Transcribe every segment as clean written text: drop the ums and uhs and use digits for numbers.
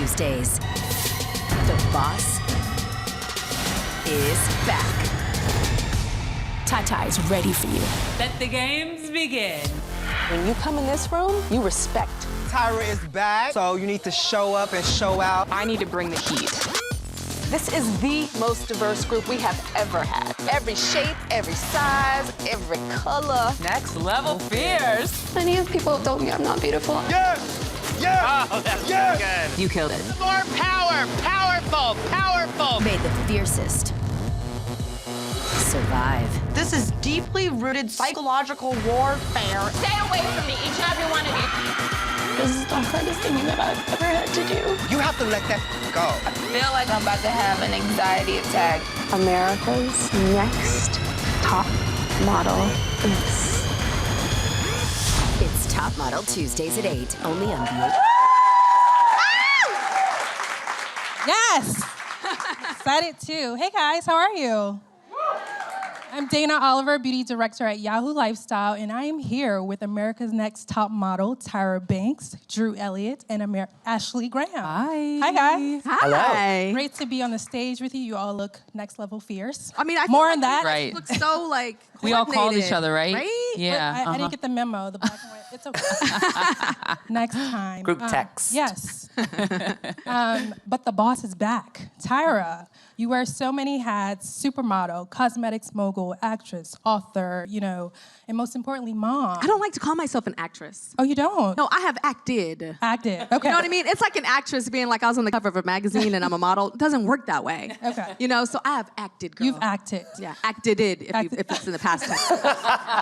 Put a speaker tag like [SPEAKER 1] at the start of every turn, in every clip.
[SPEAKER 1] Tuesdays. The boss is back. Tata is ready for you.
[SPEAKER 2] Let the games begin.
[SPEAKER 3] When you come in this room, you respect.
[SPEAKER 4] Tyra is back, so you need to show up and show out.
[SPEAKER 3] I need to bring the heat. This is the most diverse group we have ever had. Every shape, every size, every color.
[SPEAKER 2] Next level fierce.
[SPEAKER 5] Many of people have told me I'm not beautiful.
[SPEAKER 4] Yes! Yes!
[SPEAKER 2] Oh, that's
[SPEAKER 4] yes!
[SPEAKER 2] good.
[SPEAKER 3] You killed it.
[SPEAKER 2] More power, powerful, powerful.
[SPEAKER 1] May the fiercest survive.
[SPEAKER 6] This is deeply rooted psychological warfare.
[SPEAKER 3] Stay away from me, each and every one of you.
[SPEAKER 5] This is the hardest thing that I've ever had to do.
[SPEAKER 4] You have to let that go.
[SPEAKER 3] I feel like I'm about to have an anxiety attack.
[SPEAKER 5] America's next top model is...
[SPEAKER 1] It's Top Model Tuesdays at 8, only on the 8.
[SPEAKER 7] Yes! Excited too. Hey guys, how are you? I'm Dana Oliver, beauty director at Yahoo Lifestyle, and I am here with America's Next Top Model, Tyra Banks, Drew Elliott, and Ashley Graham.
[SPEAKER 8] Hi.
[SPEAKER 7] Hi guys.
[SPEAKER 8] Hi.
[SPEAKER 7] Great to be on the stage with you. You all look next level fierce.
[SPEAKER 8] I mean, I
[SPEAKER 7] More
[SPEAKER 8] feel
[SPEAKER 7] on
[SPEAKER 8] like
[SPEAKER 7] that.
[SPEAKER 8] Right. Look so like
[SPEAKER 2] We all called each other, right?
[SPEAKER 8] Right?
[SPEAKER 2] Yeah.
[SPEAKER 7] I didn't get the memo, the black and white. It's okay. Next time.
[SPEAKER 4] Group text.
[SPEAKER 7] Yes. But the boss is back. Tyra, you wear so many hats: supermodel, cosmetics mogul, actress, author, and most importantly, mom.
[SPEAKER 8] I don't like to call myself an actress.
[SPEAKER 7] Oh, you don't?
[SPEAKER 8] No, I have acted.
[SPEAKER 7] Acted. Okay.
[SPEAKER 8] You know what I mean? It's like an actress being like, I was on the cover of a magazine and I'm a model. It doesn't work that way.
[SPEAKER 7] Okay.
[SPEAKER 8] So I have acted, girl.
[SPEAKER 7] You've acted.
[SPEAKER 8] Yeah, acted it if it's in the past tense.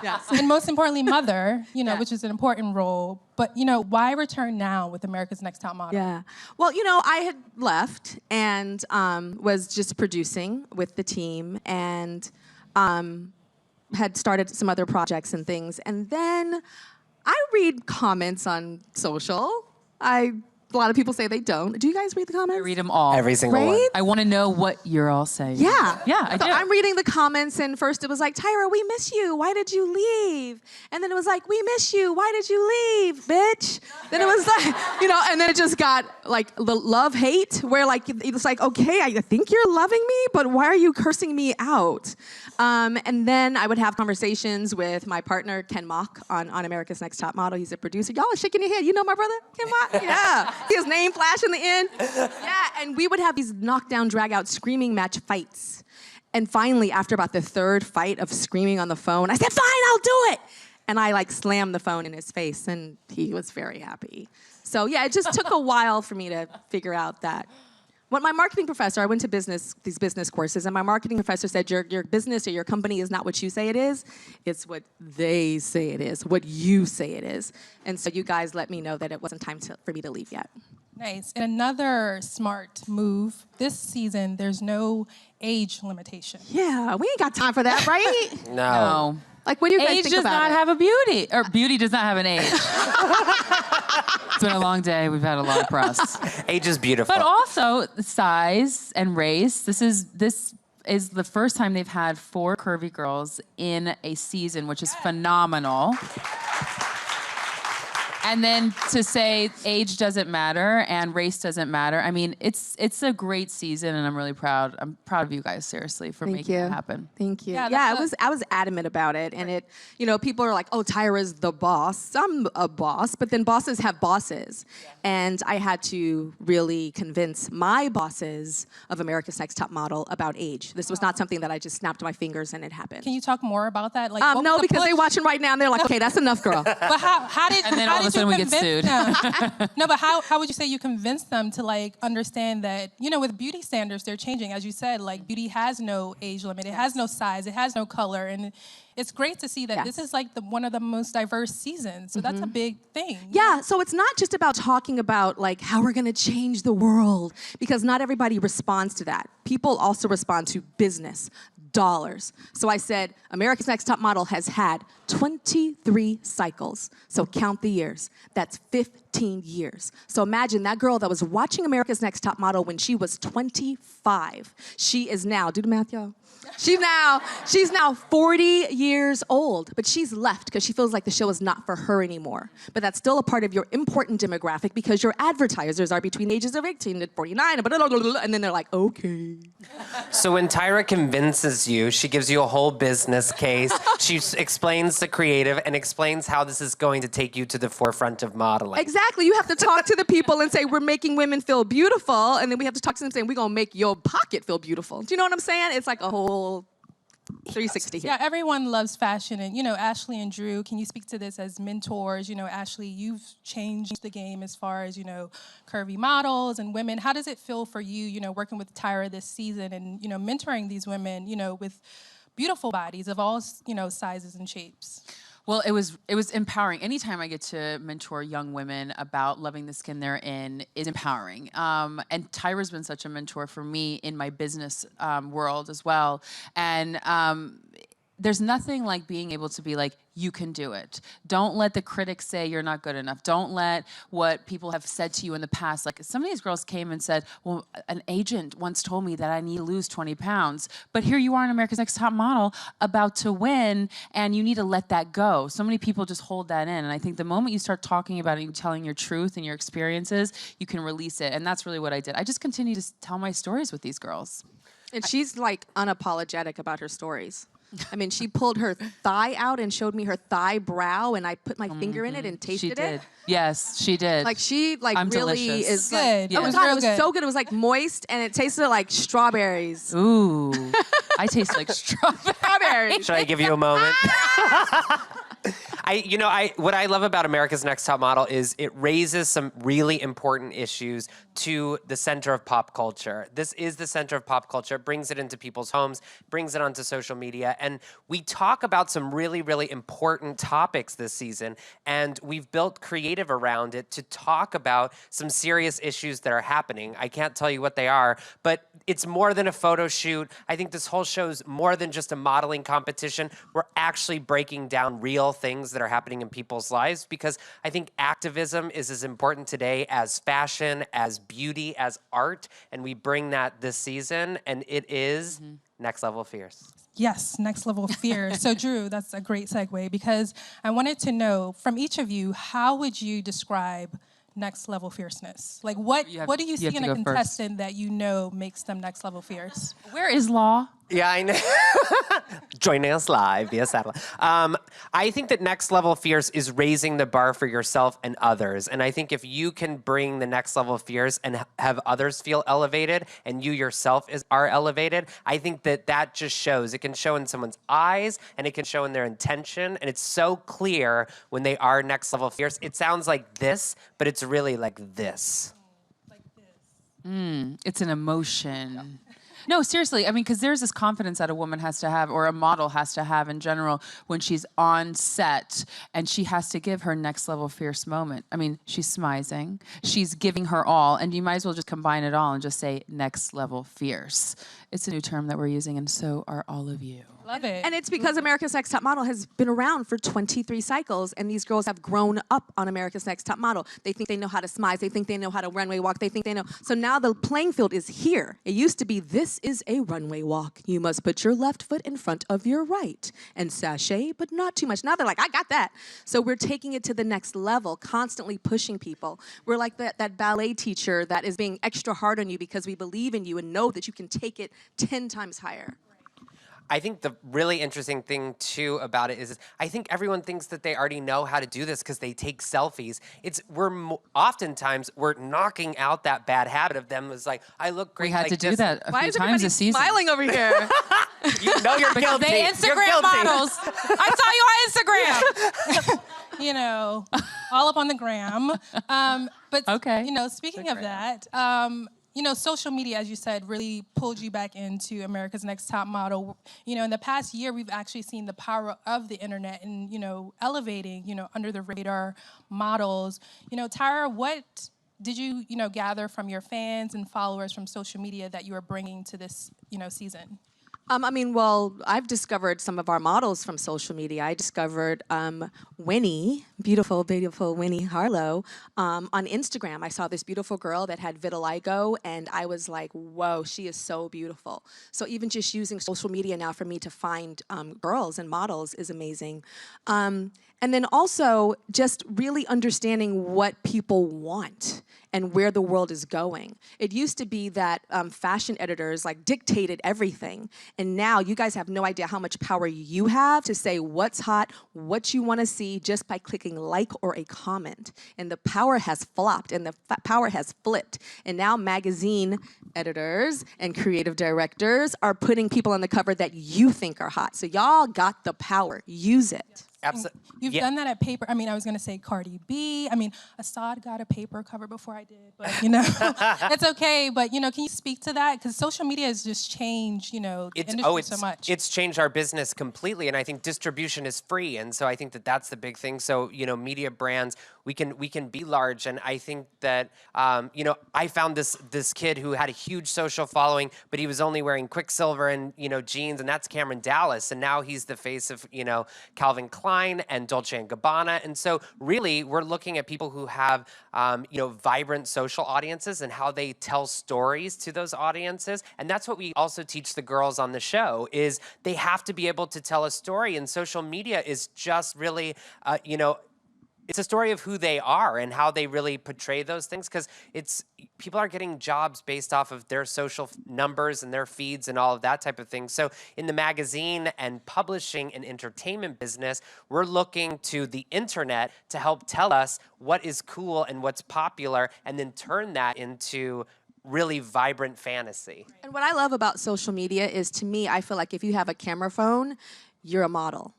[SPEAKER 8] Yes.
[SPEAKER 7] And most importantly, mother, which is an important role. But, why return now with America's Next Top Model?
[SPEAKER 8] Yeah. Well, I had left and was just producing with the team and had started some other projects and things. And then I read comments on social. A lot of people say they don't. Do you guys read the comments?
[SPEAKER 2] I read them all.
[SPEAKER 4] Every single one.
[SPEAKER 8] Right?
[SPEAKER 2] I want to know what you're all saying.
[SPEAKER 8] Yeah.
[SPEAKER 2] Yeah, I
[SPEAKER 8] So
[SPEAKER 2] do.
[SPEAKER 8] I'm reading the comments, and first it was like, Tyra, we miss you. Why did you leave? And then it was like, we miss you. Why did you leave, bitch? Then it was like, and then it just got like the love-hate, where like, it's like, okay, I think you're loving me, but why are you cursing me out? And then I would have conversations with my partner, Ken Mock, on America's Next Top Model. He's a producer. Y'all are shaking your head. You know my brother, Ken Mock? Yeah. His name flash in the end. Yeah, and we would have these knockdown, drag-out, screaming match fights. And finally, after about the third fight of screaming on the phone, I said, fine, I'll do it. And I slammed the phone in his face, and he was very happy. So yeah, it just took a while for me to figure out that. When my marketing professor, I went to these business courses, and my marketing professor said, your business or your company is not what you say it is, it's what they say it is, what you say it is. And so you guys let me know that it wasn't time for me to leave yet.
[SPEAKER 7] Nice. And another smart move, this season, there's no age limitation.
[SPEAKER 8] Yeah, we ain't got time for that, right?
[SPEAKER 2] No.
[SPEAKER 8] Like, what do you guys
[SPEAKER 2] Age
[SPEAKER 8] think
[SPEAKER 2] does
[SPEAKER 8] about
[SPEAKER 2] not
[SPEAKER 8] it?
[SPEAKER 2] have a beauty, or beauty does not have an age. It's been a long day. We've had a lot of press.
[SPEAKER 4] Age is beautiful.
[SPEAKER 2] But also size and race. This is the first time they've had 4 curvy girls in a season, which is phenomenal. And then to say age doesn't matter and race doesn't matter. I mean, it's a great season, and I'm really proud. I'm proud of you guys, seriously, for making it happen.
[SPEAKER 8] Thank you.
[SPEAKER 7] Yeah,
[SPEAKER 8] I was adamant about it, and it, people are like, "Oh, Tyra's the boss." I'm a boss, but then bosses have bosses, and I had to really convince my bosses of America's Next Top Model about age. This was not something that I just snapped my fingers and it happened.
[SPEAKER 7] Can you talk more about that? Like,
[SPEAKER 8] No, because they're watching right now, and they're like, "Okay, that's enough, girl."
[SPEAKER 7] But how did
[SPEAKER 2] And then
[SPEAKER 7] how
[SPEAKER 2] all of a
[SPEAKER 7] did you
[SPEAKER 2] sudden we get
[SPEAKER 7] convince
[SPEAKER 2] sued.
[SPEAKER 7] them? No, but how would you say you convinced them to understand that with beauty standards they're changing, as you said, beauty has no age limit, it has no size, it has no color, and it's great to see that this is one of the most diverse seasons. So that's a big thing.
[SPEAKER 8] Yeah, so it's not just about talking about how we're gonna change the world, because not everybody responds to that. People also respond to business, dollars. So I said, America's Next Top Model has had 23 cycles. So count the years. That's 15 14 years. So imagine that girl that was watching America's Next Top Model when she was 25. She is now, do the math, y'all. She's now 40 years old, but she's left because she feels like the show is not for her anymore. But that's still a part of your important demographic because your advertisers are between the ages of 18 and 49, and then they're like, okay.
[SPEAKER 9] So when Tyra convinces you, she gives you a whole business case. She explains the creative and explains how this is going to take you to the forefront of modeling.
[SPEAKER 8] Exactly. You have to talk to the people and say, we're making women feel beautiful, and then we have to talk to them saying, we're going to make your pocket feel beautiful. Do you know what I'm saying? It's like a whole 360 here.
[SPEAKER 7] Yeah, everyone loves fashion. And, Ashley and Drew, can you speak to this as mentors? Ashley, you've changed the game as far as, curvy models and women. How does it feel for you, working with Tyra this season and, mentoring these women, with beautiful bodies of all, sizes and shapes?
[SPEAKER 2] Well, it was empowering. Anytime I get to mentor young women about loving the skin they're in is empowering. And Tyra's been such a mentor for me in my business world as well. And there's nothing like being able to be like, you can do it. Don't let the critics say you're not good enough. Don't let what people have said to you in the past. Like some of these girls came and said, well, an agent once told me that I need to lose 20 pounds. But here you are on America's Next Top Model about to win, and you need to let that go. So many people just hold that in. And I think the moment you start talking about it and telling your truth and your experiences, you can release it. And that's really what I did. I just continue to tell my stories with these girls.
[SPEAKER 8] And she's like unapologetic about her stories. I mean, she pulled her thigh out and showed me her thigh brow, and I put my finger in it and tasted it.
[SPEAKER 2] She did. Yes, she did.
[SPEAKER 8] Like she
[SPEAKER 2] I'm
[SPEAKER 8] really
[SPEAKER 2] delicious.
[SPEAKER 8] is
[SPEAKER 7] Good.
[SPEAKER 8] like,
[SPEAKER 7] Yeah.
[SPEAKER 8] oh my God, it was so good. It was like moist and it tasted like strawberries.
[SPEAKER 2] Ooh, I taste like strawberries.
[SPEAKER 9] Should I give you a moment? What I love about America's Next Top Model is it raises some really important issues to the center of pop culture. This is the center of pop culture. It brings it into people's homes, brings it onto social media, and we talk about some really, really important topics this season, and we've built creative around it to talk about some serious issues that are happening. I can't tell you what they are, but it's more than a photo shoot. I think this whole show's more than just a modeling competition. We're actually breaking down real things that are happening in people's lives, because I think activism is as important today as fashion, as beauty, as art, and we bring that this season, and it is Next Level Fierce.
[SPEAKER 7] Yes, Next Level Fierce. So Drew, that's a great segue, because I wanted to know from each of you, how would you describe Next Level Fierceness? Like what do you see in a contestant that makes them Next Level Fierce?
[SPEAKER 2] Where is Law?
[SPEAKER 9] Yeah, I know. Joining us live via satellite. I think that Next Level Fierce is raising the bar for yourself and others. And I think if you can bring the Next Level Fierce and have others feel elevated and you yourself are elevated, I think that just shows. It can show in someone's eyes and it can show in their intention. And it's so clear when they are Next Level Fierce. It sounds like this, but it's really like this.
[SPEAKER 7] Like this.
[SPEAKER 2] It's an emotion. No, seriously. I mean, because there's this confidence that a woman has to have, or a model has to have in general, when she's on set and she has to give her Next Level Fierce moment. I mean, she's smizing, she's giving her all, and you might as well just combine it all and just say Next Level Fierce. It's a new term that we're using, and so are all of you.
[SPEAKER 7] Love it.
[SPEAKER 8] And it's because America's Next Top Model has been around for 23 cycles, and these girls have grown up on America's Next Top Model. They think they know how to smize. They think they know how to runway walk. They think they know. So now the playing field is here. It used to be, this is a runway walk. You must put your left foot in front of your right and sashay, but not too much. Now they're like, I got that. So we're taking it to the next level, constantly pushing people. We're like that ballet teacher that is being extra hard on you because we believe in you and know that you can take it 10 times higher.
[SPEAKER 9] I think the really interesting thing, too, about it is I think everyone thinks that they already know how to do this because they take selfies. Oftentimes, we're knocking out that bad habit of them. It's like, I look great.
[SPEAKER 2] We had
[SPEAKER 9] like
[SPEAKER 2] to do
[SPEAKER 9] this.
[SPEAKER 2] that a few times this season.
[SPEAKER 8] Smiling over here?
[SPEAKER 9] You know you're guilty.
[SPEAKER 2] They
[SPEAKER 9] You're
[SPEAKER 2] Instagram
[SPEAKER 9] guilty.
[SPEAKER 2] models. I saw you on Instagram.
[SPEAKER 7] All up on the gram. But,
[SPEAKER 2] Okay.
[SPEAKER 7] speaking of that, social media, as you said, really pulled you back into America's Next Top Model. In the past year, we've actually seen the power of the internet and, elevating, under the radar models. Tyra, what did you, gather from your fans and followers from social media that you are bringing to this, season?
[SPEAKER 8] I mean, well, I've discovered some of our models from social media. I discovered Winnie, beautiful, beautiful Winnie Harlow, on Instagram. I saw this beautiful girl that had vitiligo, and I was like, whoa, she is so beautiful. So even just using social media now for me to find girls and models is amazing. And then also just really understanding what people want and where the world is going. It used to be that fashion editors like dictated everything. And now you guys have no idea how much power you have to say what's hot, what you want to see just by clicking like or a comment. And the power has flopped and the power has flipped. And now magazine editors and creative directors are putting people on the cover that you think are hot. So y'all got the power. Use it.
[SPEAKER 9] Absolutely.
[SPEAKER 7] You've done that at paper. I mean, I was going to say Cardi B. I mean, Assad got a paper cover before I did, but, you know, it's okay. But, you know, can you speak to that? Because social media has just changed, you know, the industry so much.
[SPEAKER 9] It's changed our business completely, and I think distribution is free, and so I think that that's the big thing. So, you know, media brands, we can be large, and I think that, you know, I found this kid who had a huge social following, but he was only wearing Quicksilver and, you know, jeans, and that's Cameron Dallas, and now he's the face of, you know, Calvin Klein and Dolce & Gabbana. And so really, we're looking at people who have, you know, vibrant social audiences and how they tell stories to those audiences. And that's what we also teach the girls on the show is they have to be able to tell a story. And social media is just really, you know, it's a story of who they are and how they really portray those things, because people are getting jobs based off of their social numbers and their feeds and all of that type of thing. So in the magazine and publishing and entertainment business, we're looking to the internet to help tell us what is cool and what's popular, and then turn that into really vibrant fantasy.
[SPEAKER 8] And what I love about social media is, to me, I feel like if you have a camera phone, you're a model.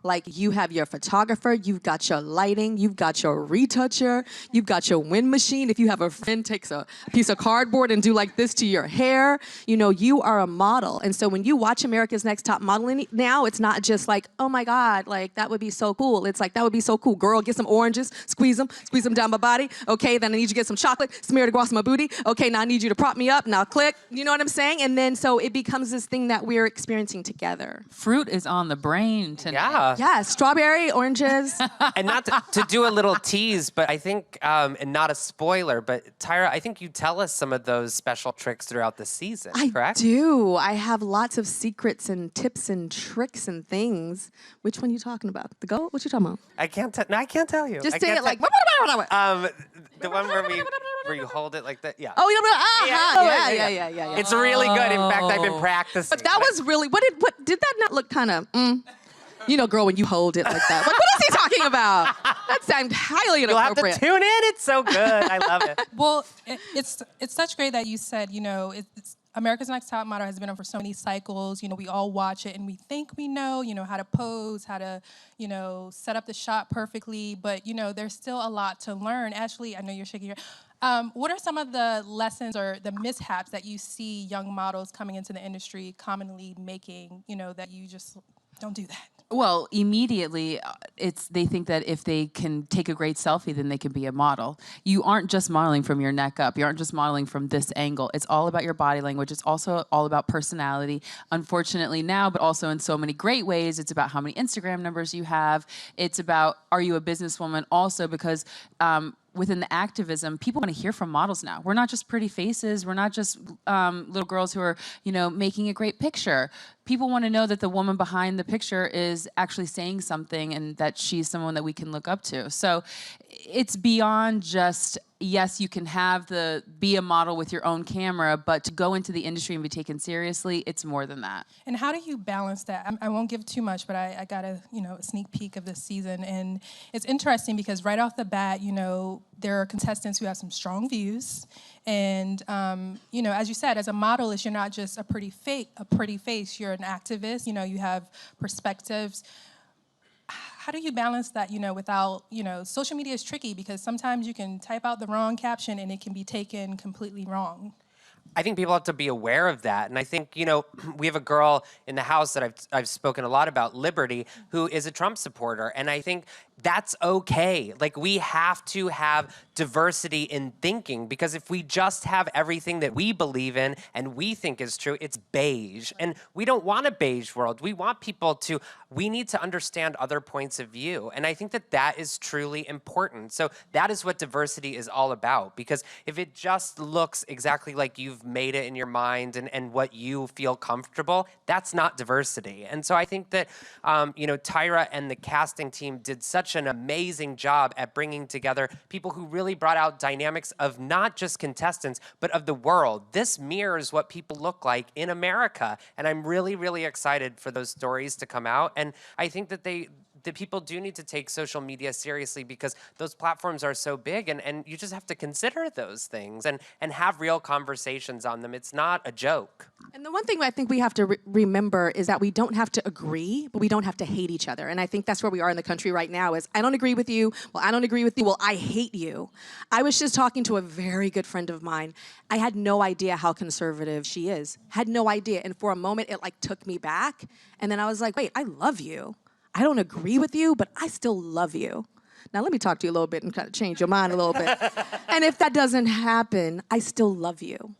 [SPEAKER 8] Like, you have your photographer, you've got your lighting, you've got your retoucher, you've got your wind machine. If you have a friend takes a piece of cardboard and do like this to your hair, you know, you are a model. And so when you watch America's Next Top Modeling now, it's not just like, oh my God, like that would be so cool. It's like, that would be so cool. Girl, get some oranges, squeeze them down my body. Okay, then I need you to get some chocolate, smear it across my booty. Okay, now I need you to prop me up, now click. You know what I'm saying? And then so it becomes this thing that we're experiencing together.
[SPEAKER 2] Fruit is on the brain tonight.
[SPEAKER 9] Yeah.
[SPEAKER 8] Yeah, strawberry, oranges.
[SPEAKER 9] And not to do a little tease, but I think, and not a spoiler, but Tyra, I think you tell us some of those special tricks throughout the season, correct?
[SPEAKER 8] I do. I have lots of secrets and tips and tricks and things. Which one are you talking about? The goat? What you talking about?
[SPEAKER 9] I can't tell you.
[SPEAKER 8] Just
[SPEAKER 9] I
[SPEAKER 8] say
[SPEAKER 9] can't
[SPEAKER 8] it like...
[SPEAKER 9] the one where you hold it like that, yeah.
[SPEAKER 8] Oh, yeah.
[SPEAKER 9] It's really good. In fact, I've been practicing.
[SPEAKER 8] But that was really... What did that not look kind of... You know, girl, when you hold it like that. What is he talking about? That sounds highly inappropriate.
[SPEAKER 9] You'll have to tune in. It's so good. I love it.
[SPEAKER 7] Well, it's such great that you said, you know, it's America's Next Top Model has been on for so many cycles. You know, we all watch it and we think we know, you know, how to pose, how to, you know, set up the shot perfectly. But, you know, there's still a lot to learn. Ashley, I know you're shaking your... what are some of the lessons or the mishaps that you see young models coming into the industry commonly making, you know, that you just don't do that?
[SPEAKER 2] Well, immediately, they think that if they can take a great selfie, then they can be a model. You aren't just modeling from your neck up. You aren't just modeling from this angle. It's all about your body language. It's also all about personality. Unfortunately now, but also in so many great ways, it's about how many Instagram numbers you have. It's about, are you a businesswoman also, because within the activism, people want to hear from models now. We're not just pretty faces. We're not just little girls who are, you know, making a great picture. People want to know that the woman behind the picture is actually saying something and that she's someone that we can look up to. So it's beyond just, yes, you can be a model with your own camera, but to go into the industry and be taken seriously, it's more than that.
[SPEAKER 7] And how do you balance that? I won't give too much, but I got a sneak peek of this season. And it's interesting because right off the bat, you know, there are contestants who have some strong views. And, you know, as you said, as a modelist, you're not just a pretty face, you're an activist, you know, you have perspectives. How do you balance that, you know, without, you know, social media is tricky because sometimes you can type out the wrong caption and it can be taken completely wrong.
[SPEAKER 9] I think people have to be aware of that. And I think, you know, we have a girl in the house that I've spoken a lot about, Liberty, who is a Trump supporter. And I think that's okay. Like, we have to have diversity in thinking, because if we just have everything that we believe in and we think is true, it's beige. And we don't want a beige world. We want people to, we need to understand other points of view. And I think that that is truly important. So that is what diversity is all about, because if it just looks exactly like you've made it in your mind and what you feel comfortable, that's not diversity. And so I think that, you know, Tyra and the casting team did such an amazing job at bringing together people who really brought out dynamics of not just contestants, but of the world. This mirrors what people look like in America. And I'm really, really excited for those stories to come out. And I think that the people do need to take social media seriously, because those platforms are so big, and you just have to consider those things and have real conversations on them. It's not a joke.
[SPEAKER 6] And the one thing I think we have to remember is that we don't have to agree, but we don't have to hate each other. And I think that's where we are in the country right now is, I don't agree with you. Well, I don't agree with you. Well, I hate you. I was just talking to a very good friend of mine. I had no idea how conservative she is. Had no idea. And for a moment, it like took me back. And then I was like, wait, I love you. I don't agree with you, but I still love you. Now let me talk to you a little bit and kind of change your mind a little bit. And if that doesn't happen, I still love you.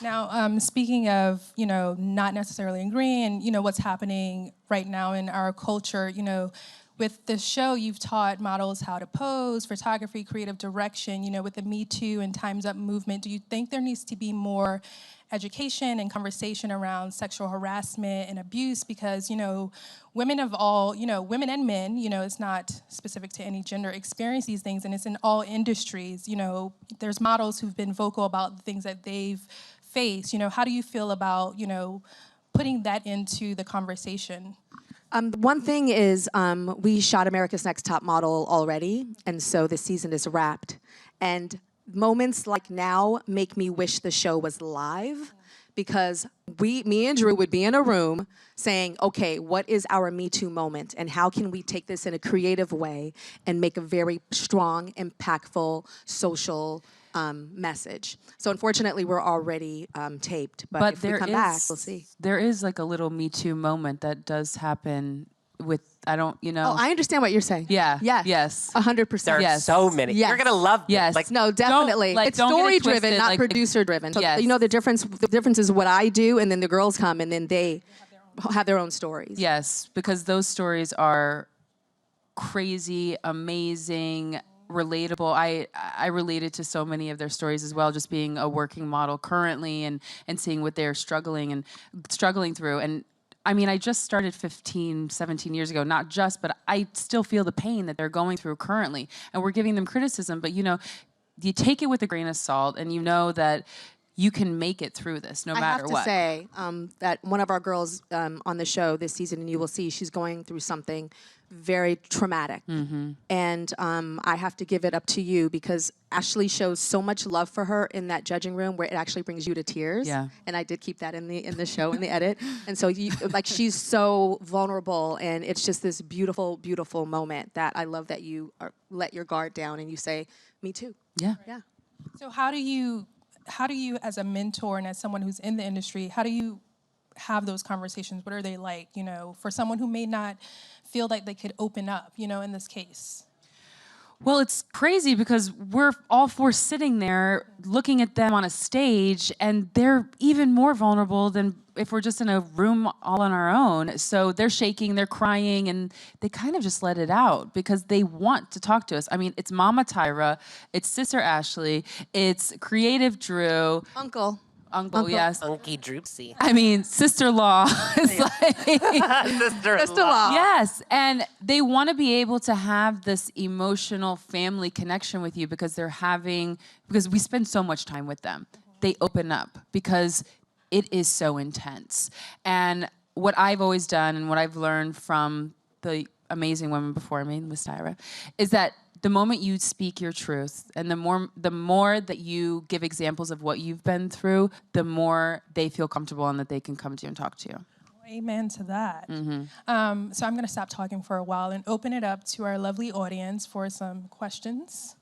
[SPEAKER 7] Now, speaking of, you know, not necessarily agreeing, you know, what's happening right now in our culture, you know, with the show, you've taught models how to pose, photography, creative direction, you know, with the Me Too and Time's Up movement. Do you think there needs to be more education and conversation around sexual harassment and abuse? Because, you know, women of all, you know, women and men, you know, it's not specific to any gender, experience these things, and it's in all industries. You know, there's models who've been vocal about the things that they've faced. You know, how do you feel about, you know, putting that into the conversation?
[SPEAKER 6] One thing is we shot America's Next Top Model already, and so the season is wrapped. And moments like now make me wish the show was live, because me and Drew would be in a room saying, okay, what is our Me Too moment, and how can we take this in a creative way and make a very strong, impactful, social message. So unfortunately, we're already taped, but if we come back, we'll see.
[SPEAKER 2] There is like a little Me Too moment that does happen with, I don't, you know.
[SPEAKER 6] Oh, I understand what you're saying.
[SPEAKER 2] Yeah.
[SPEAKER 6] Yes.
[SPEAKER 2] Yes.
[SPEAKER 6] 100%.
[SPEAKER 9] There are so many.
[SPEAKER 6] Yes.
[SPEAKER 9] You're going to love this.
[SPEAKER 2] Yes.
[SPEAKER 9] Like,
[SPEAKER 6] No, definitely. It's
[SPEAKER 2] don't get it
[SPEAKER 6] story-driven,
[SPEAKER 2] twisted,
[SPEAKER 6] not
[SPEAKER 2] like,
[SPEAKER 6] producer-driven. So,
[SPEAKER 2] yes.
[SPEAKER 6] you know, the difference is what I do, and then the girls come, and then they have their own stories.
[SPEAKER 2] Yes, because those stories are crazy, amazing, relatable. I related to so many of their stories as well, just being a working model currently and seeing what they're struggling through. And I mean, I just started 15, 17 years ago, not just, but I still feel the pain that they're going through currently. And we're giving them criticism, but you know, you take it with a grain of salt, and you know that you can make it through this no matter what.
[SPEAKER 6] I have to say that one of our girls on the show this season, and you will see, she's going through something very traumatic.
[SPEAKER 2] Mm-hmm.
[SPEAKER 6] And I have to give it up to you, because Ashley shows so much love for her in that judging room where it actually brings you to tears.
[SPEAKER 2] Yeah.
[SPEAKER 6] And I did keep that in the show, in the edit. And so like she's so vulnerable, and it's just this beautiful, beautiful moment that I love that you let your guard down and you say, me too.
[SPEAKER 2] Yeah.
[SPEAKER 6] Yeah.
[SPEAKER 7] So how do you, as a mentor and as someone who's in the industry, how do you have those conversations? What are they like, you know, for someone who may not feel like they could open up, you know, in this case?
[SPEAKER 2] Well, it's crazy because we're all four sitting there looking at them on a stage, and they're even more vulnerable than if we're just in a room all on our own. So they're shaking, they're crying, and they kind of just let it out because they want to talk to us. I mean, it's Mama Tyra, it's Sister Ashley, it's Creative Drew.
[SPEAKER 6] Uncle,
[SPEAKER 2] yes.
[SPEAKER 9] Unky Droopsy.
[SPEAKER 2] I mean, sister-in-law. It's like
[SPEAKER 9] Sister-in-law.
[SPEAKER 2] Yes, and they want to be able to have this emotional family connection with you because we spend so much time with them. They open up because it is so intense. And what I've always done and what I've learned from the amazing women before me, Miss Tyra, is that the moment you speak your truth and the more that you give examples of what you've been through, the more they feel comfortable and that they can come to you and talk to you.
[SPEAKER 7] Amen to that.
[SPEAKER 2] Mm-hmm.
[SPEAKER 7] So I'm going to stop talking for a while and open it up to our lovely audience for some questions.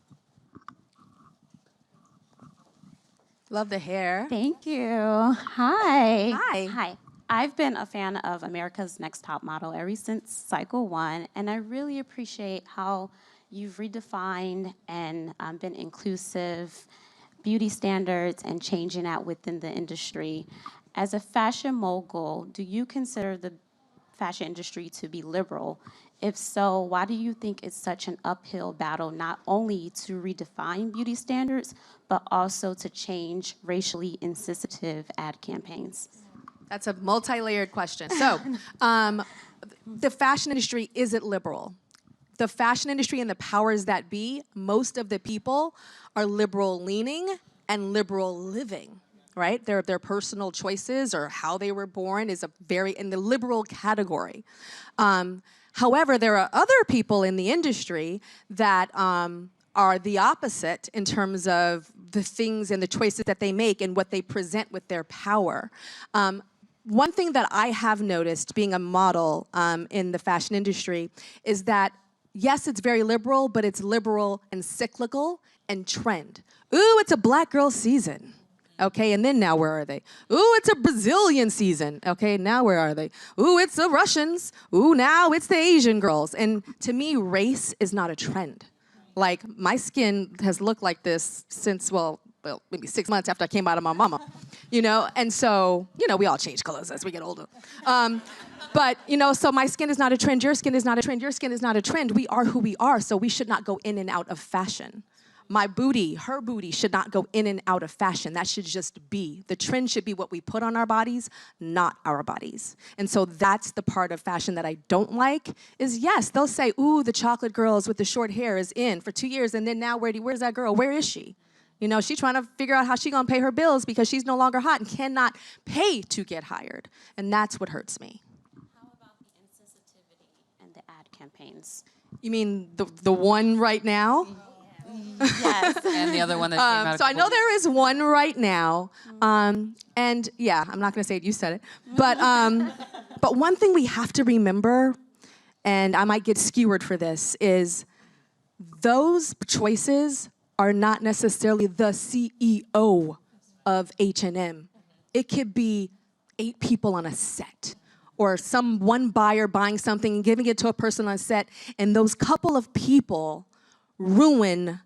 [SPEAKER 8] Love the hair.
[SPEAKER 10] Thank you. Hi.
[SPEAKER 8] Hi.
[SPEAKER 10] Hi. I've been a fan of America's Next Top Model ever since Cycle 1, and I really appreciate how you've redefined and been inclusive beauty standards and changing that within the industry. As a fashion mogul, do you consider the fashion industry to be liberal? If so, why do you think it's such an uphill battle not only to redefine beauty standards, but also to change racially insensitive ad campaigns?
[SPEAKER 8] That's a multi-layered question. So, the fashion industry, is it liberal? The fashion industry and the powers that be, most of the people are liberal-leaning and liberal living, right? Their personal choices or how they were born is in the liberal category. However, there are other people in the industry that are the opposite in terms of the things and the choices that they make and what they present with their power. One thing that I have noticed being a model in the fashion industry is that, yes, it's very liberal, but it's liberal and cyclical and trend. Ooh, it's a black girl season. Okay, and then now where are they? Ooh, it's a Brazilian season. Okay, now where are they? Ooh, it's the Russians. Ooh, now it's the Asian girls. And to me, race is not a trend. Like, my skin has looked like this since, well, maybe 6 months after I came out of my mama, you know? And so, you know, we all change colors as we get older. But, you know, so my skin is not a trend, your skin is not a trend, your skin is not a trend. We are who we are, so we should not go in and out of fashion. My booty, her booty should not go in and out of fashion. That should just be. The trend should be what we put on our bodies, not our bodies. And so that's the part of fashion that I don't like is, yes, they'll say, ooh, the chocolate girls with the short hair is in for 2 years, and then now where's that girl? Where is she? You know, she's trying to figure out how she's gonna pay her bills because she's no longer hot and cannot pay to get hired. And that's what hurts me.
[SPEAKER 10] How about the insensitivity and the ad campaigns?
[SPEAKER 8] You mean the one right now?
[SPEAKER 10] Yes.
[SPEAKER 2] And the other one that came out.
[SPEAKER 8] So I know there is one right now, and yeah, I'm not gonna say it, you said it, but one thing we have to remember, and I might get skewered for this, is those choices are not necessarily the CEO of H&M. It could be 8 people on a set, or one buyer buying something and giving it to a person on set, and those couple of people ruin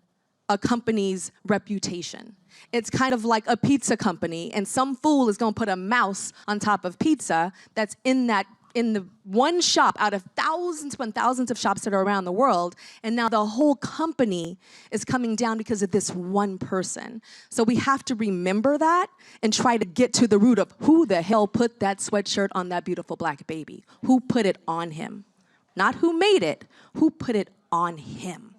[SPEAKER 8] a company's reputation. It's kind of like a pizza company, and some fool is gonna put a mouse on top of pizza that's in the one shop out of thousands upon thousands of shops that are around the world, and now the whole company is coming down because of this one person. So we have to remember that and try to get to the root of who the hell put that sweatshirt on that beautiful black baby? Who put it on him? Not who made it, who put it on him?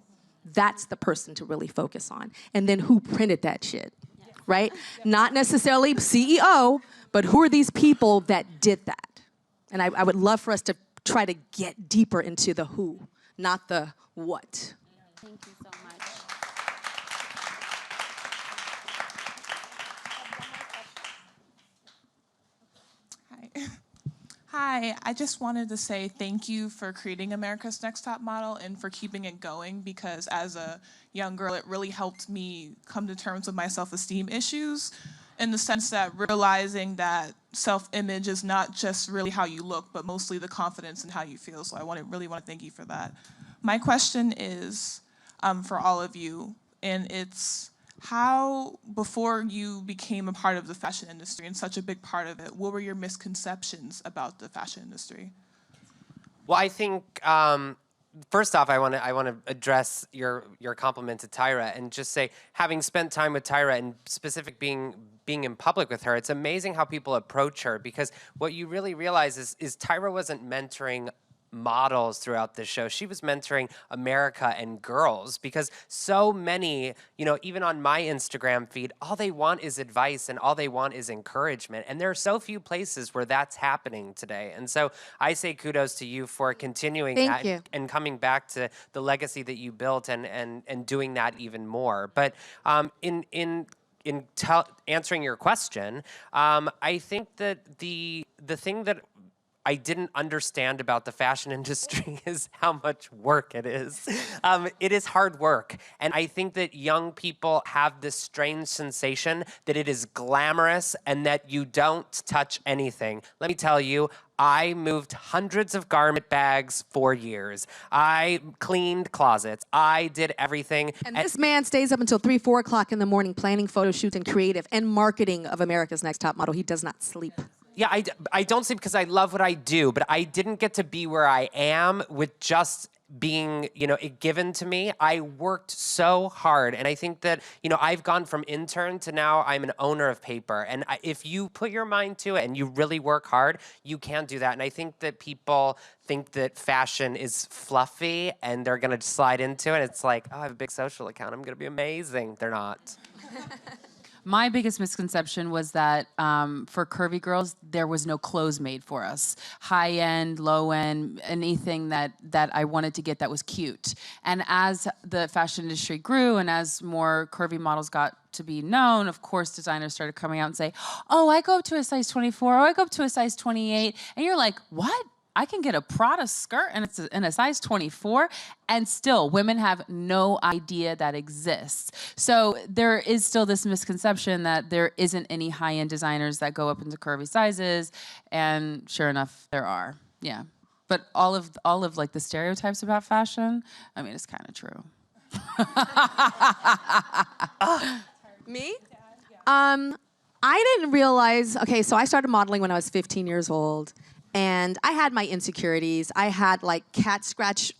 [SPEAKER 8] That's the person to really focus on. And then who printed that shit, right? Not necessarily CEO, but who are these people that did that? And I would love for us to try to get deeper into the who, not the what.
[SPEAKER 10] Thank you so much.
[SPEAKER 11] Hi, I just wanted to say thank you for creating America's Next Top Model and for keeping it going, because as a young girl, it really helped me come to terms with my self-esteem issues, in the sense that realizing that self-image is not just really how you look, but mostly the confidence and how you feel. So I really want to thank you for that. My question is for all of you, and it's how, before you became a part of the fashion industry and such a big part of it, what were your misconceptions about the fashion industry?
[SPEAKER 9] Well, I think first off, I want to address your compliment to Tyra and just say, having spent time with Tyra and specific being in public with her, it's amazing how people approach her, because what you really realize is Tyra wasn't mentoring models throughout the show. She was mentoring America and girls, because so many, you know, even on my Instagram feed, all they want is advice and all they want is encouragement. And there are so few places where that's happening today. And so I say kudos to you for continuing that and coming back to the legacy that you built and doing that even more. But answering your question, I think that the thing that I didn't understand about the fashion industry is how much work it is. It is hard work. And I think that young people have this strange sensation that it is glamorous and that you don't touch anything. Let me tell you, I moved hundreds of garment bags for years. I cleaned closets. I did everything.
[SPEAKER 6] And this man stays up until 3, 4 o'clock in the morning planning photo shoots and creative and marketing of America's Next Top Model. He does not sleep.
[SPEAKER 9] Yeah, I don't sleep because I love what I do, but I didn't get to be where I am with just being, it given to me. I worked so hard, and I think that, I've gone from intern to now I'm an owner of paper, and if you put your mind to it and you really work hard, you can do that. And I think that people think that fashion is fluffy and they're gonna slide into it. It's like, oh, I have a big social account, I'm gonna be amazing. They're not.
[SPEAKER 2] My biggest misconception was that for curvy girls, there was no clothes made for us. High end, low end, anything that I wanted to get that was cute. And as the fashion industry grew and as more curvy models got to be known, of course, designers started coming out and say, oh, I go up to a size 24, oh, I go up to a size 28. And you're like, what? I can get a Prada skirt and it's in a size 24, and still women have no idea that exists. So there is still this misconception that there isn't any high-end designers that go up into curvy sizes, and sure enough, there are. Yeah, but all of like the stereotypes about fashion, I mean, it's kind of true.
[SPEAKER 6] Me? I didn't realize. Okay, so I started modeling when I was 15 years old. And I had my insecurities. I had like cat scratch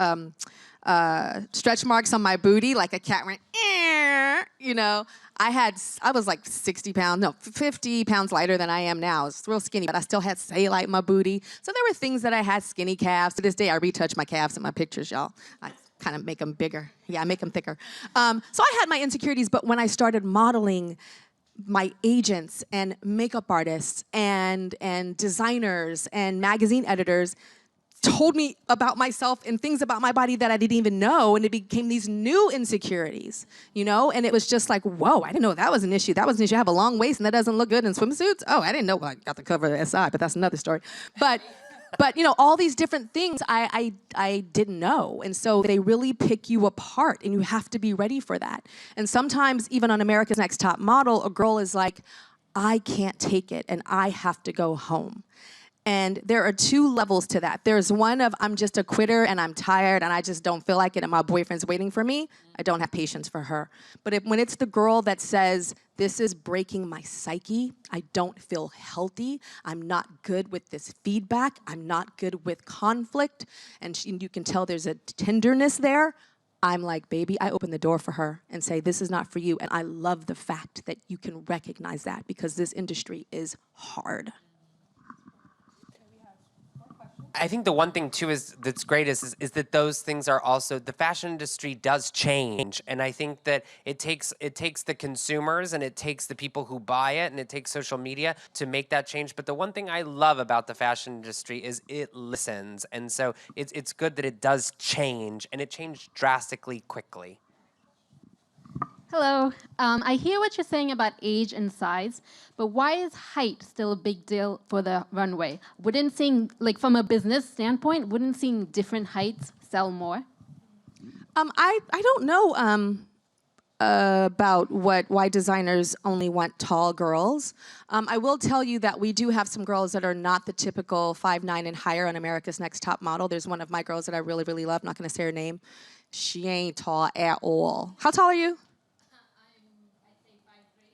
[SPEAKER 6] stretch marks on my booty, like a cat went, I was like 50 pounds lighter than I am now. It's real skinny, but I still had cellulite in my booty. So there were things that I had, skinny calves. To this day, I retouch my calves in my pictures, y'all. I kind of make them bigger. Yeah, I make them thicker. So I had my insecurities, but when I started modeling, my agents and makeup artists and designers and magazine editors told me about myself and things about my body that I didn't even know, and it became these new insecurities, and it was just like, whoa, I didn't know that was an issue. That was an issue. I have a long waist and that doesn't look good in swimsuits. Oh, I didn't know. Well, I got the cover of the SI, but that's another story. But all these different things I didn't know. And so they really pick you apart, and you have to be ready for that. And sometimes even on America's Next Top Model, a girl is like, I can't take it and I have to go home. And there are 2 levels to that. There's one of I'm just a quitter and I'm tired and I just don't feel like it and my boyfriend's waiting for me. I don't have patience for her. But when it's the girl that says, this is breaking my psyche, I don't feel healthy, I'm not good with this feedback, I'm not good with conflict, and you can tell there's a tenderness there, I'm like, baby, I open the door for her and say, this is not for you. And I love the fact that you can recognize that, because this industry is hard.
[SPEAKER 9] I think the one thing too that's great is that those things are also, the fashion industry does change, and I think that it takes the consumers and it takes the people who buy it and it takes social media to make that change. But the one thing I love about the fashion industry is it listens, and so it's good that it does change, and it changed drastically quickly.
[SPEAKER 12] Hello. I hear what you're saying about age and size, but why is height still a big deal for the runway? Wouldn't seeing, like from a business standpoint, wouldn't seeing different heights sell more?
[SPEAKER 6] I don't know about why designers only want tall girls. I will tell you that we do have some girls that are not the typical 5'9" and higher on America's Next Top Model. There's one of my girls that I really, really love. I'm not going to say her name. She ain't tall at all. How tall are you?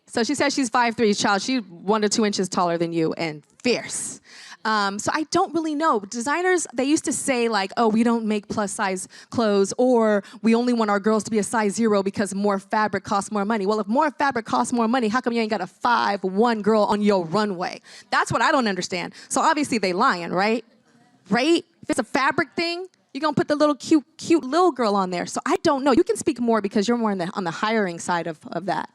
[SPEAKER 6] So she says she's 5'3", child. She's 1 to 2 inches taller than you and fierce. So I don't really know. Designers, they used to say like, oh, we don't make plus size clothes, or we only want our girls to be a size 0 because more fabric costs more money. Well, if more fabric costs more money, how come you ain't got a 5'1" girl on your runway? That's what I don't understand. So obviously they lying, right? Right? If it's a fabric thing, you're gonna put the little cute little girl on there. So I don't know. You can speak more because you're more on the hiring side of that.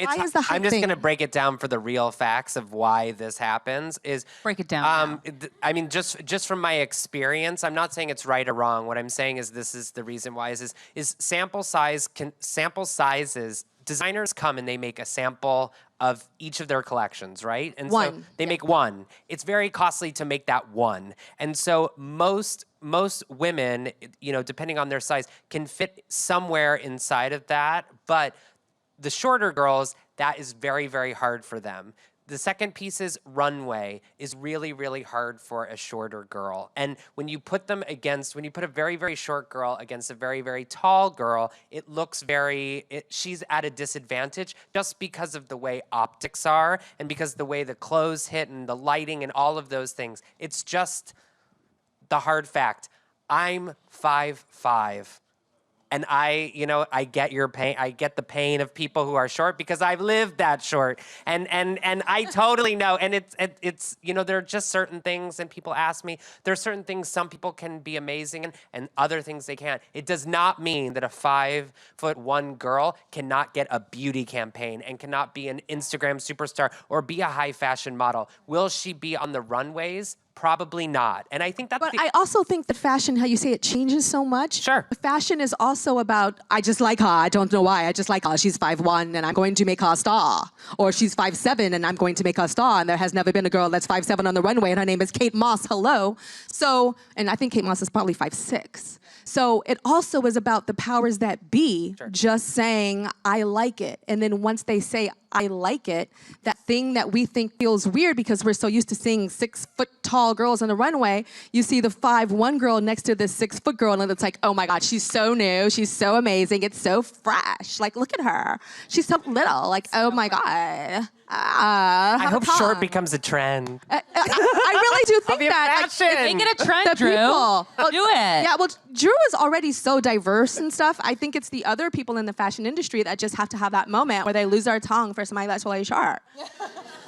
[SPEAKER 6] Why is the height
[SPEAKER 9] I'm just
[SPEAKER 6] thing?
[SPEAKER 9] going to break it down for the real facts of why this happens.
[SPEAKER 2] Break it down.
[SPEAKER 9] I mean, just from my experience, I'm not saying it's right or wrong. What I'm saying is this is the reason why is sample sizes designers come and they make a sample of each of their collections, right? And so
[SPEAKER 6] One.
[SPEAKER 9] they make one. It's very costly to make that one. And so most women, you know, depending on their size, can fit somewhere inside of that. But the shorter girls, that is very, very hard for them. The second piece is runway is really, really hard for a shorter girl. And when you put them against, when you put a very, very short girl against a very, very tall girl, it looks she's at a disadvantage just because of the way optics are and because the way the clothes hit and the lighting and all of those things. It's just the hard fact. I'm 5'5". And I get your pain. I get the pain of people who are short because I've lived that short. And I totally know. And it's there are just certain things, and people ask me, there are certain things some people can be amazing in and other things they can't. It does not mean that a 5'1" girl cannot get a beauty campaign and cannot be an Instagram superstar or be a high fashion model. Will she be on the runways? Probably not. And I think that's
[SPEAKER 6] But I also think that fashion, how you say it, changes so much.
[SPEAKER 9] Sure.
[SPEAKER 6] Fashion is also about, I just like her. I don't know why. I just like her. She's 5'1" and I'm going to make her a star. Or she's 5'7" and I'm going to make her a star. And there has never been a girl that's 5'7" on the runway and her name is Kate Moss. Hello. So, and I think Kate Moss is probably 5'6". So it also is about the powers that be just saying, I like it. And then once they say, I like it, that thing that we think feels weird because we're so used to seeing 6-foot-tall girls on the runway, you see the 5'1" girl next to this 6-foot girl, and it's like, oh my God, she's so new, she's so amazing, it's so fresh. Like, look at her. She's so little. Like, oh my God.
[SPEAKER 9] I hope short becomes a trend.
[SPEAKER 6] I really do think that.
[SPEAKER 2] Make it a trend,
[SPEAKER 6] the
[SPEAKER 2] Drew.
[SPEAKER 6] people.
[SPEAKER 2] Do it.
[SPEAKER 6] Yeah, well, Drew is already so diverse and stuff. I think it's the other people in the fashion industry that just have to have that moment where they lose their tongue for somebody that's really short.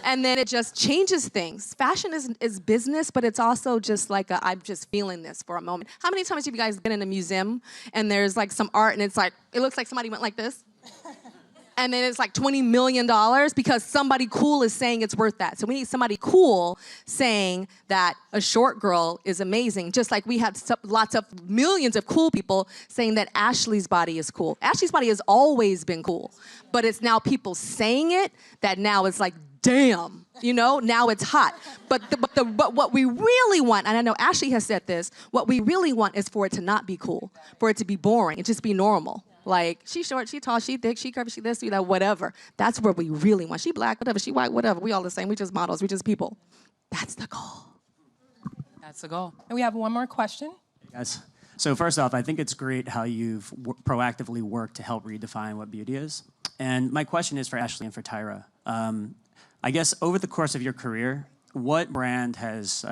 [SPEAKER 6] And then it just changes things. Fashion is business, but it's also just like I'm just feeling this for a moment. How many times have you guys been in a museum and there's like some art and it's like, it looks like somebody went like this? And then it's like $20 million because somebody cool is saying it's worth that. So we need somebody cool saying that a short girl is amazing. Just like we have lots of millions of cool people saying that Ashley's body is cool. Ashley's body has always been cool. But it's now people saying it that now it's like, damn, now it's hot. But what we really want, and I know Ashley has said this, what we really want is for it to not be cool, for it to be boring, and just be normal. Like, she's short, she tall, she thick, she curvy, she this, she that, whatever. That's what we really want. She black, whatever, she white, whatever. We all the same. We just models, we just people. That's the goal.
[SPEAKER 2] That's the goal.
[SPEAKER 7] And we have one more question.
[SPEAKER 13] Yes. So first off, I think it's great how you've proactively worked to help redefine what beauty is. And my question is for Ashley and for Tyra. I guess over the course of your career, what brand has,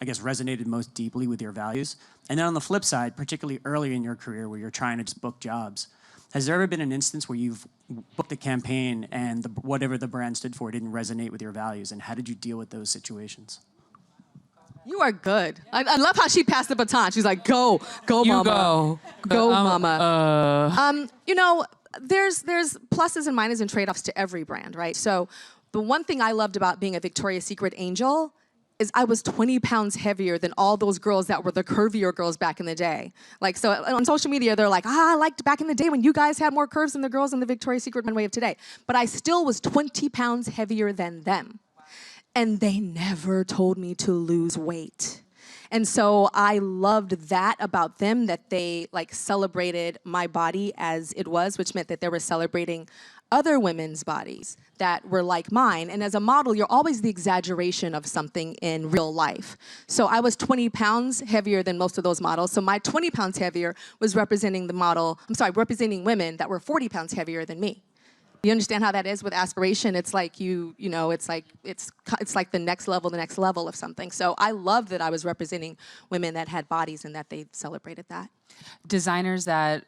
[SPEAKER 13] resonated most deeply with your values? And then on the flip side, particularly early in your career where you're trying to just book jobs, has there ever been an instance where you've booked a campaign and whatever the brand stood for didn't resonate with your values? And how did you deal with those situations?
[SPEAKER 6] You are good. I love how she passed the baton. She's like, go mama. Go mama. There's pluses and minuses and trade-offs to every brand, right? So the one thing I loved about being a Victoria's Secret angel is I was 20 pounds heavier than all those girls that were the curvier girls back in the day. Like, so on social media, they're like, I liked back in the day when you guys had more curves than the girls in the Victoria's Secret runway of today. But I still was 20 pounds heavier than them. And they never told me to lose weight. And so I loved that about them, that they celebrated my body as it was, which meant that they were celebrating other women's bodies that were like mine. And as a model, you're always the exaggeration of something in real life. So I was 20 pounds heavier than most of those models. So my 20 pounds heavier was representing representing women that were 40 pounds heavier than me. You understand how that is with aspiration? It's like it's like the next level of something. So I love that I was representing women that had bodies and that they celebrated that.
[SPEAKER 2] Designers that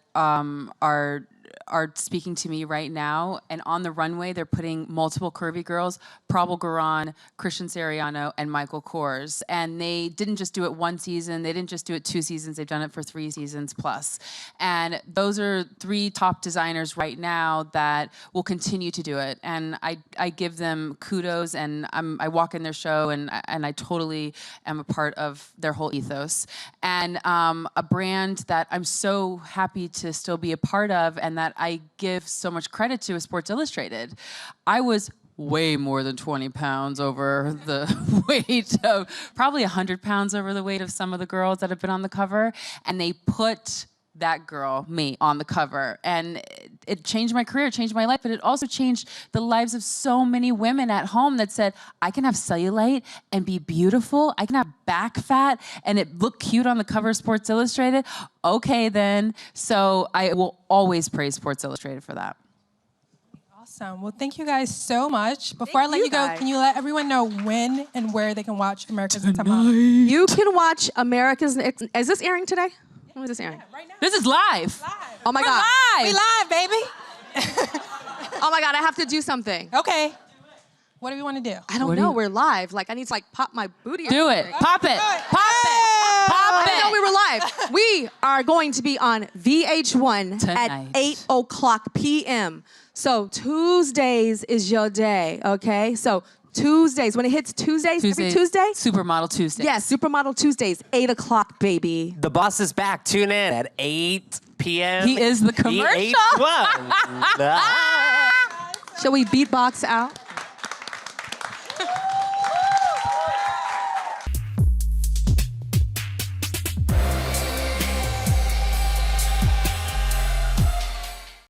[SPEAKER 2] are speaking to me right now, and on the runway they're putting multiple curvy girls, Prabal Gurran, Christian Siriano, and Michael Kors. And they didn't just do it one season, they didn't just do it 2 seasons, they've done it for 3 seasons plus. And those are 3 top designers right now that will continue to do it. And I give them kudos, and I walk in their show and I totally am a part of their whole ethos. And a brand that I'm so happy to still be a part of, and that I give so much credit to is Sports Illustrated. I was way more than 20 pounds over the weight of, probably 100 pounds over the weight of some of the girls that have been on the cover. And they put that girl, me, on the cover. And it changed my career, changed my life, but it also changed the lives of so many women at home that said, I can have cellulite and be beautiful. I can have back fat and it look cute on the cover of Sports Illustrated. Okay, then. So I will always praise Sports Illustrated for that.
[SPEAKER 7] Awesome. Well, thank you guys so much. Before I let you go, can you let everyone know when and where they can watch America's Next Top Model?
[SPEAKER 8] You can watch America's Next. Is this airing today? When is this airing?
[SPEAKER 7] Right now.
[SPEAKER 2] This is live.
[SPEAKER 8] Oh my
[SPEAKER 2] We're
[SPEAKER 8] God.
[SPEAKER 2] live.
[SPEAKER 7] We live, baby.
[SPEAKER 8] Oh my God, I have to do something.
[SPEAKER 7] Okay. What do we want to do?
[SPEAKER 8] I don't know. We're live. Like, I need to like pop my booty.
[SPEAKER 2] Do it. Pop it. Pop it. Pop
[SPEAKER 8] I
[SPEAKER 2] it.
[SPEAKER 8] know we were live. We are going to be on VH1
[SPEAKER 2] Tonight.
[SPEAKER 8] at 8:00 p.m. So Tuesdays is your day, okay? So Tuesdays, when it hits Tuesdays, every Tuesday?
[SPEAKER 2] Supermodel Tuesday.
[SPEAKER 8] Yes, Supermodel Tuesdays, 8:00, baby.
[SPEAKER 9] The boss is back. Tune in at 8 p.m.
[SPEAKER 2] He is the commercial.
[SPEAKER 9] VH1.
[SPEAKER 8] Shall we beatbox out?